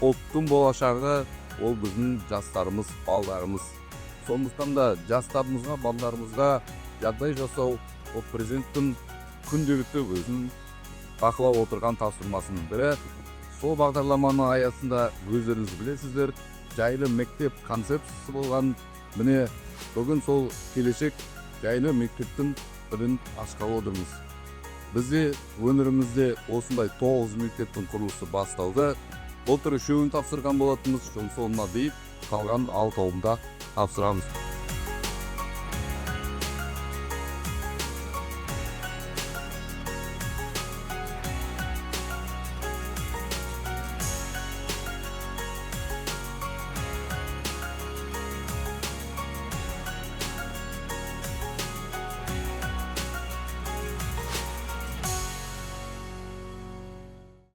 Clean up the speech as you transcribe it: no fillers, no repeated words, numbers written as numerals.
ұлттың болашағы ол біздің жастарымыз, балдарымыз. Сондықтан да жастарымызға, балдарымызға жағдай жасау ол президенттің күнделікті өзінің бақылап отырған тапсырмасының бірі. Сол бағдарламаның аясында өздеріңіз білесіздер, жайлы мектеп концепциясы болған. Міне бүгін сол келешек жайлы мектептің бірін ашқалы отырмыз. Бізде өңірімізде осындай 9 мектептің құрылысы басталды. Былтыр 3-еуін тапсырған болатынбыз, соңына дейін қалған 6-ында тапсырамыз.